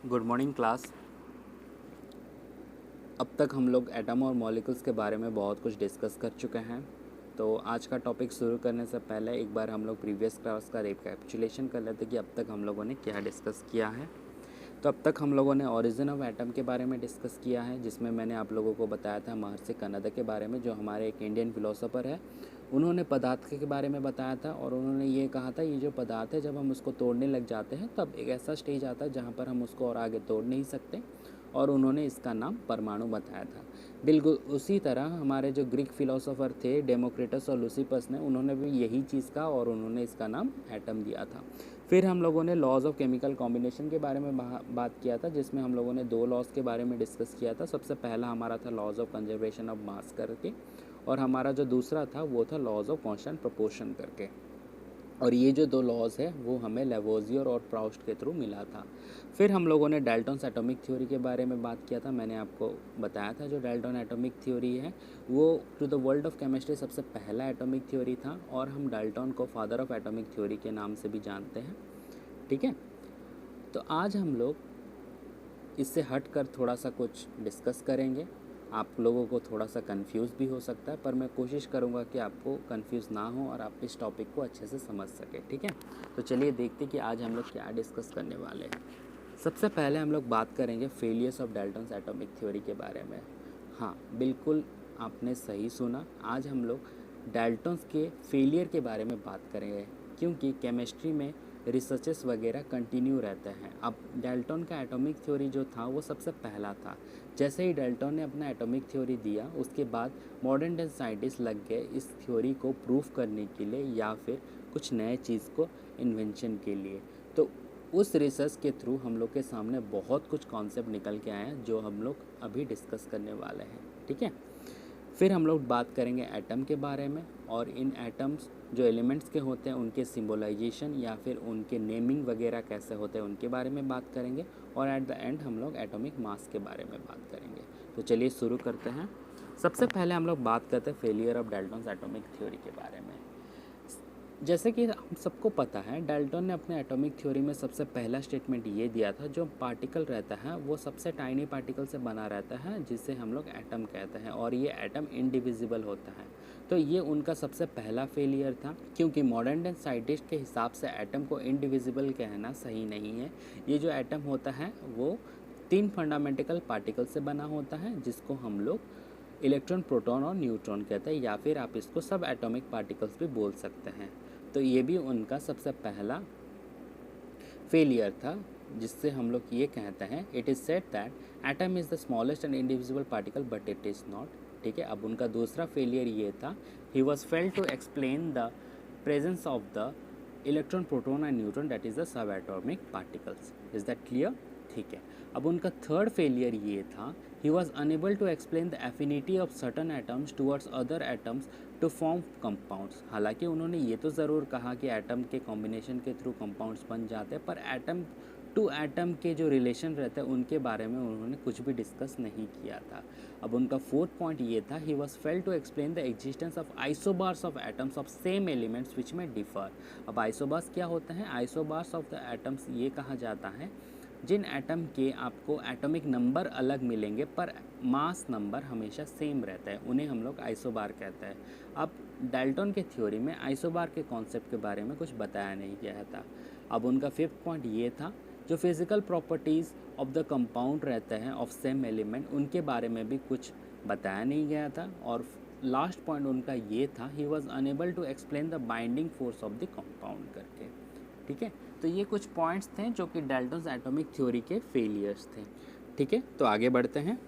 Good morning class. अब तक हम लोग एटम और मॉलिक्यूल्स के बारे में बहुत कुछ डिस्कस कर चुके हैं। तो आज का टॉपिक शुरू करने से पहले एक बार हम लोग प्रीवियस क्लास का रिकैपिचुलेशन कर लेते कि अब तक हम लोगों ने क्या डिस्कस किया है। तो अब तक हम लोगों ने ओरिजिन ऑफ एटम के बारे में डिस्कस किया है, जिसमें मैंने आप लोगों को बताया था महर्षि कनद के बारे में, जो हमारे एक इंडियन फिलोसोफर है। उन्होंने पदार्थ के बारे में बताया था और उन्होंने ये कहा था ये जो पदार्थ है जब हम उसको तोड़ने लग जाते हैं तब एक ऐसा स्टेज आता है जहाँ पर हम उसको और आगे तोड़ नहीं सकते, और उन्होंने इसका नाम परमाणु बताया था। बिल्कुल उसी तरह हमारे जो ग्रीक फिलोसोफर थे डेमोक्रिटस और लुसिपस ने, उन्होंने भी यही चीज़ कहा और उन्होंने इसका नाम एटम दिया था। फिर हम लोगों ने लॉज ऑफ केमिकल कॉम्बिनेशन के बारे में बात किया था, जिसमें हम लोगों ने दो लॉज के बारे में डिस्कस किया था। सबसे पहला हमारा था laws of conservation of mass करके, और हमारा जो दूसरा था वो था लॉज ऑफ कांस्टेंट प्रोपोर्शन करके। और ये जो दो लॉज है वो हमें लेवोजियर और प्राउस्ट के थ्रू मिला था। फिर हम लोगों ने डाल्टन्स एटॉमिक थ्योरी के बारे में बात किया था। मैंने आपको बताया था जो डाल्टन एटॉमिक थ्योरी है वो to the world of chemistry सबसे पहला एटॉमिक थ्योरी था, और हम डाल्टन को फादर ऑफ एटॉमिक थ्योरी के नाम से भी जानते हैं। ठीक है, तो आज हम लोग इससे हट कर थोड़ा सा कुछ डिस्कस करेंगे। आप लोगों को थोड़ा सा कंफ्यूज भी हो सकता है, पर मैं कोशिश करूँगा कि आपको कंफ्यूज ना हो और आप इस टॉपिक को अच्छे से समझ सकें। ठीक है, तो चलिए देखते कि आज हम लोग क्या डिस्कस करने वाले हैं। सबसे पहले हम लोग बात करेंगे failures of Dalton's atomic theory के बारे में। हाँ बिल्कुल, आपने सही सुना। आज हम लोग डाल्टन्स के फेलियर के बारे में बात करेंगे, क्योंकि केमिस्ट्री में रिसर्चेस वगैरह कंटिन्यू रहते हैं। अब डाल्टन का एटॉमिक थ्योरी जो था वो सबसे पहला था। जैसे ही डाल्टन ने अपना एटॉमिक थ्योरी दिया उसके बाद मॉडर्न डे साइंटिस्ट लग गए इस थ्योरी को प्रूव करने के लिए या फिर कुछ नए चीज़ को इन्वेंशन के लिए। तो उस रिसर्च के थ्रू हम लोग के सामने बहुत कुछ कॉन्सेप्ट निकल के आए हैं जो हम लोग अभी डिस्कस करने वाले हैं। ठीक है, फिर हम लोग बात करेंगे एटम के बारे में, और इन एटम्स जो एलिमेंट्स के होते हैं उनके सिम्बोलाइजेशन या फिर उनके नेमिंग वगैरह कैसे होते हैं उनके बारे में बात करेंगे, और एट द एंड हम लोग एटॉमिक मास के बारे में बात करेंगे। तो चलिए शुरू करते हैं। सबसे पहले हम लोग बात करते हैं failure of Dalton's atomic theory के बारे में। जैसे कि हम सबको पता है डाल्टन ने अपने एटॉमिक थ्योरी में सबसे पहला स्टेटमेंट ये दिया था जो पार्टिकल रहता है वो सबसे टाइनी पार्टिकल से बना रहता है जिसे हम लोग एटम कहते हैं, और ये एटम इंडिविजिबल होता है। तो ये उनका सबसे पहला फेलियर था, क्योंकि मॉडर्न डे साइंटिस्ट के हिसाब से एटम को इंडिविजिबल कहना सही नहीं है। ये जो एटम होता है वो तीन फंडामेंटल पार्टिकल से बना होता है, जिसको हम लोग इलेक्ट्रॉन, प्रोटॉन और न्यूट्रॉन कहते हैं, या फिर आप इसको सब एटॉमिक पार्टिकल्स भी बोल सकते हैं। तो ये भी उनका सबसे पहला फेलियर था, जिससे हम लोग ये कहते हैं it is said that atom is the smallest and indivisible particle but it is not. ठीक है, अब उनका दूसरा फेलियर ये था he was failed to explain the presence of the electron, proton and neutron that is the sub atomic particles. Is that clear? ठीक है, अब उनका थर्ड फेलियर ये था he was unable to explain the affinity of certain atoms towards other atoms to form compounds. हालांकि उन्होंने ये तो ज़रूर कहा कि एटम के कॉम्बिनेशन के थ्रू कंपाउंड्स बन जाते हैं, पर एटम टू एटम के जो रिलेशन रहते हैं उनके बारे में उन्होंने कुछ भी डिस्कस नहीं किया था। अब उनका फोर्थ पॉइंट ये था he was fail to explain the existence of isobars of atoms of same elements which may differ. अब आइसोबार्स क्या होता है? आइसोबार्स ऑफ द एटम्स ये कहा जाता है जिन एटम के आपको एटॉमिक नंबर अलग मिलेंगे पर मास नंबर हमेशा सेम रहता है, उन्हें हम लोग आइसोबार कहते हैं। अब डाल्टन के थ्योरी में आइसोबार के कॉन्सेप्ट के बारे में कुछ बताया नहीं गया था। अब उनका फिफ्थ पॉइंट ये था जो physical properties of the compound रहते हैं ऑफ सेम एलिमेंट उनके बारे में भी कुछ बताया नहीं गया था। और लास्ट पॉइंट उनका ये था he was unable to explain the binding force of the compound करके। ठीक है, तो ये कुछ पॉइंट्स थे जो कि डाल्टन्स एटॉमिक थ्योरी के फेलियर्स थे। ठीक है, तो आगे बढ़ते हैं।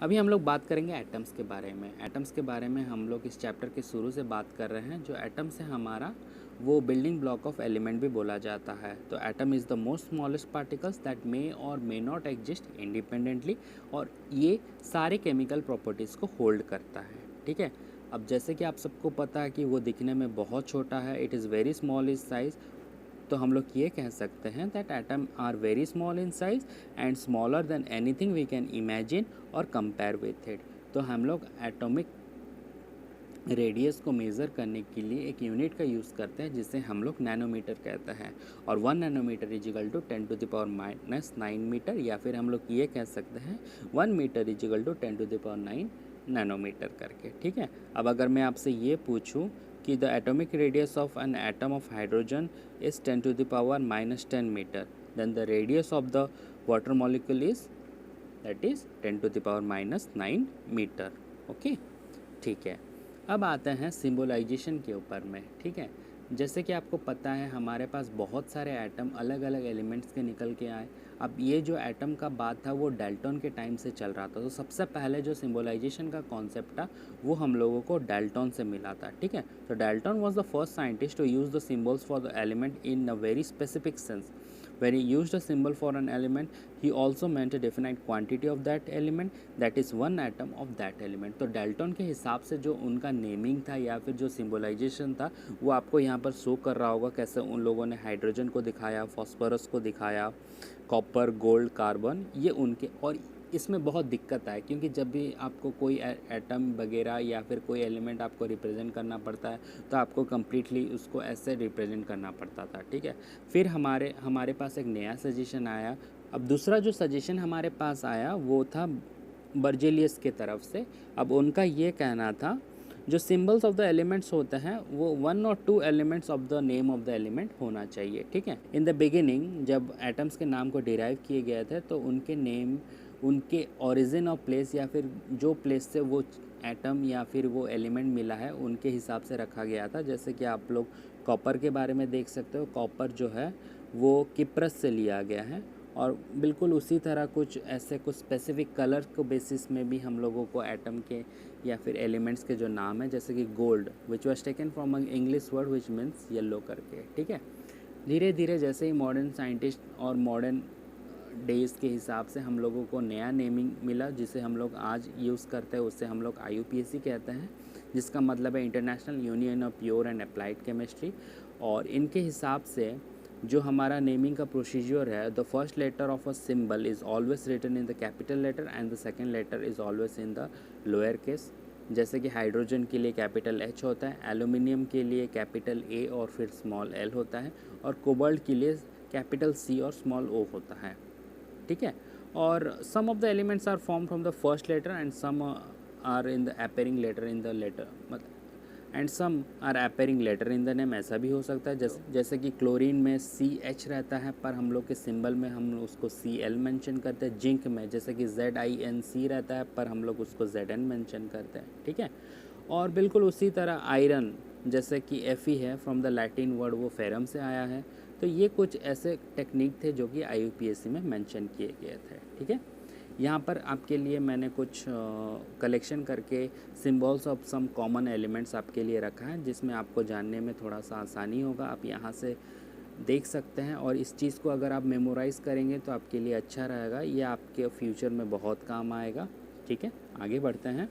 अभी हम लोग बात करेंगे एटम्स के बारे में। एटम्स के बारे में हम लोग इस चैप्टर के शुरू से बात कर रहे हैं। जो एटम्स है हमारा वो बिल्डिंग ब्लॉक ऑफ एलिमेंट भी बोला जाता है। तो atom is the most smallest particles that may और मे नॉट एग्जिस्ट इंडिपेंडेंटली, और ये सारे केमिकल प्रॉपर्टीज़ को होल्ड करता है। ठीक है, अब जैसे कि आप सबको पता है कि वो दिखने में बहुत छोटा है, it is very small is size. तो हम लोग ये कह सकते हैं that atom are very small in size and smaller than anything we can imagine और कंपेयर विथ इट। तो हम लोग एटॉमिक रेडियस को मेज़र करने के लिए एक यूनिट का यूज़ करते हैं जिसे हम लोग नैनोमीटर कहते हैं, और 1 nanometre is equal to 10⁻⁹ metre, या फिर हम लोग ये कह सकते हैं 1 metre is equal to 10⁹ nanometre करके। ठीक है, अब अगर मैं आपसे ये पूछूं कि the atomic radius of an atom of hydrogen is 10⁻⁻10 metre, then the radius of the water molecule is that is 10⁻⁹ metre. Okay, ठीक है। अब आते हैं सिंबलाइजेशन के ऊपर में। ठीक है, जैसे कि आपको पता है हमारे पास बहुत सारे एटम अलग अलग एलिमेंट्स के निकल के आए। अब ये जो एटम का बात था वो डाल्टन के टाइम से चल रहा था, तो सबसे पहले जो सिंबलाइजेशन का कॉन्सेप्ट था वो हम लोगों को डाल्टन से मिला था। ठीक है, तो Dalton was the first scientist to use the symbols for the element in a very specific sense. When he used a symbol for an element, he also meant a definite quantity of that element, that is one atom of that element। तो Dalton के हिसाब से जो उनका naming था या फिर जो सिंबलाइजेशन था वो आपको यहाँ पर शो कर रहा होगा, कैसे उन लोगों ने हाइड्रोजन को दिखाया, फॉस्फोरस को दिखाया, कॉपर, गोल्ड, कार्बन, ये उनके। और इसमें बहुत दिक्कत आए क्योंकि जब भी आपको कोई एटम वगैरह या फिर कोई एलिमेंट आपको रिप्रेजेंट करना पड़ता है तो आपको कम्प्लीटली उसको ऐसे रिप्रेजेंट करना पड़ता था। ठीक है, फिर हमारे पास एक नया सजेशन आया। अब दूसरा जो सजेशन हमारे पास आया वो था बर्जेलियस के तरफ से। अब उनका ये कहना था जो सिंबल्स ऑफ द एलिमेंट्स होते हैं वो 1 और 2 elements of the name of the element होना चाहिए। ठीक है, इन द बिगिनिंग जब एटम्स के नाम को डिराइव किए गए थे तो उनके नेम उनके ओरिजिन ऑफ प्लेस या फिर जो प्लेस से वो एटम या फिर वो एलिमेंट मिला है उनके हिसाब से रखा गया था। जैसे कि आप लोग कॉपर के बारे में देख सकते हो, कॉपर जो है वो किप्रस से लिया गया है, और बिल्कुल उसी तरह कुछ ऐसे कुछ स्पेसिफिक कलर को बेसिस में भी हम लोगों को एटम के या फिर एलिमेंट्स के जो नाम है, जैसे कि gold which was taken from a English word which means yellow करके। ठीक है, धीरे धीरे जैसे ही मॉडर्न साइंटिस्ट और मॉडर्न डेज़ के हिसाब से हम लोगों को नया नेमिंग मिला जिसे हम लोग आज यूज़ करते हैं, उससे हम लोग IUPAC कहते हैं, जिसका मतलब है international union of pure and applied chemistry. और इनके हिसाब से जो हमारा नेमिंग का प्रोसीजर है, the first letter of a symbol is always written in the capital letter and the second letter is always in the lower case. जैसे कि हाइड्रोजन के लिए कैपिटल H होता है, एल्यूमिनियम के लिए कैपिटल A और फिर स्मॉल l होता है, और कोबाल्ट के लिए कैपिटल C और स्मॉल o होता है। ठीक है, और some of the elements are form from the first letter and some are in the appearing letter in the letter, मतलब and some are appearing letter in the name, ऐसा भी हो सकता है। जैसे कि क्लोरीन में CH रहता है पर हम लोग के सिंबल में हम उसको Cl मेंशन करते हैं। जिंक में जैसे कि ZINC रहता है पर हम लोग उसको Zn मेंशन करते हैं। ठीक है, और बिल्कुल उसी तरह आयरन जैसे कि Fe है, फ्रॉम द लैटिन वर्ड वो फेरम से आया है। तो ये कुछ ऐसे टेक्निक थे जो कि IUPAC में मेंशन किए गए थे। ठीक है, यहाँ पर आपके लिए मैंने कुछ कलेक्शन करके symbols of some common elements आपके लिए रखा है जिसमें आपको जानने में थोड़ा सा आसानी होगा। आप यहाँ से देख सकते हैं, और इस चीज़ को अगर आप मेमोराइज़ करेंगे तो आपके लिए अच्छा रहेगा, ये आपके फ्यूचर में बहुत काम आएगा। ठीक है, आगे बढ़ते हैं।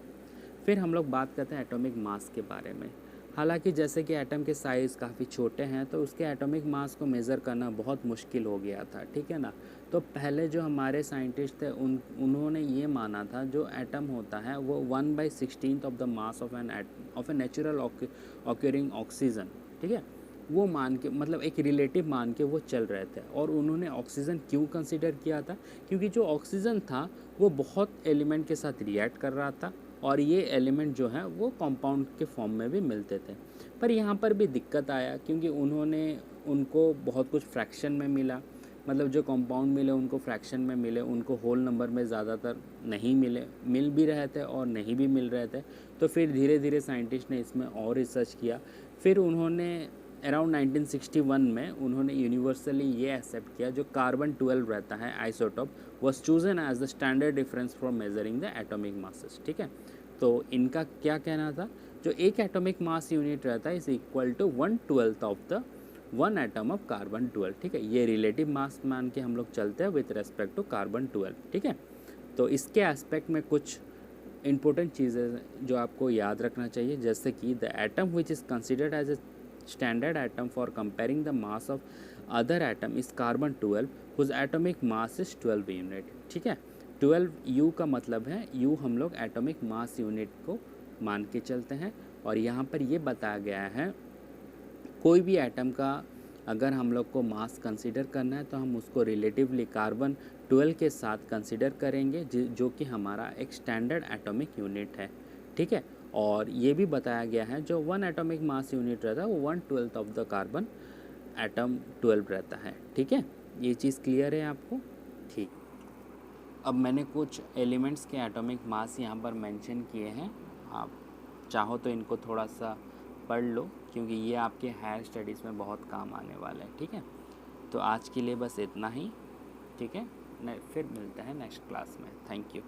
फिर हम लोग बात करते हैं एटॉमिक मास के बारे में। हालांकि जैसे कि एटम के साइज़ काफ़ी छोटे हैं तो उसके एटॉमिक मास को मेज़र करना बहुत मुश्किल हो गया था। ठीक है ना, तो पहले जो हमारे साइंटिस्ट थे उन्होंने ये माना था जो एटम होता है वो 1/16 of the mass of a natural occurring oxygen. ठीक है, वो मान के मतलब एक रिलेटिव मान के वो चल रहे थे। और उन्होंने ऑक्सीजन क्यों कंसिडर किया था, क्योंकि जो ऑक्सीजन था वो बहुत एलिमेंट के साथ रिएक्ट कर रहा था, और ये एलिमेंट जो है वो कंपाउंड के फॉर्म में भी मिलते थे। पर यहाँ पर भी दिक्कत आया क्योंकि उनको बहुत कुछ फ्रैक्शन में मिला, मतलब जो कंपाउंड मिले उनको फ्रैक्शन में मिले, उनको होल नंबर में ज़्यादातर नहीं मिले, मिल भी रहे थे और नहीं भी मिल रहे थे। तो फिर धीरे धीरे साइंटिस्ट ने इसमें और रिसर्च किया। फिर उन्होंने अराउंड 1961 में उन्होंने यूनिवर्सली ये एक्सेप्ट किया जो कार्बन 12 रहता है isotope was chosen as the standard difference for measuring the atomic masses. ठीक है, तो इनका क्या कहना था, जो एक एटॉमिक मास यूनिट रहता है is equal to 1/12 of the 1 atom of carbon 12। ठीक है, ये रिलेटिव मास मान के हम लोग चलते हैं विथ रेस्पेक्ट टू कार्बन 12। ठीक है, तो इसके एस्पेक्ट में कुछ इंपॉर्टेंट चीज़ें जो आपको याद रखना चाहिए, जैसे कि the atom which is considered as a standard atom for comparing the mass of other atom is carbon 12 whose atomic mass is 12 unit। ठीक है, 12 U का मतलब है U हम लोग एटॉमिक मास यूनिट को मान के चलते हैं, और यहाँ पर ये बताया गया है कोई भी एटम का अगर हम लोग को मास कंसीडर करना है तो हम उसको रिलेटिवली कार्बन 12 के साथ कंसीडर करेंगे जो कि हमारा एक स्टैंडर्ड एटॉमिक यूनिट है, ठीक है। और ये भी बताया गया है जो 1 एटॉमिक मास यूनिट रहता है वो 1/12 ऑफ द कार्बन एटम 12 रहता है, ठीक है। ये चीज़ क्लियर है आपको? ठीक। अब मैंने कुछ एलिमेंट्स के एटॉमिक मास यहाँ पर मेंशन किए हैं, आप चाहो तो इनको थोड़ा सा पढ़ लो क्योंकि ये आपके हायर स्टडीज़ में बहुत काम आने वाला है, ठीक है। तो आज के लिए बस इतना ही, ठीक है। फिर मिलते हैं नेक्स्ट क्लास में। Thank you.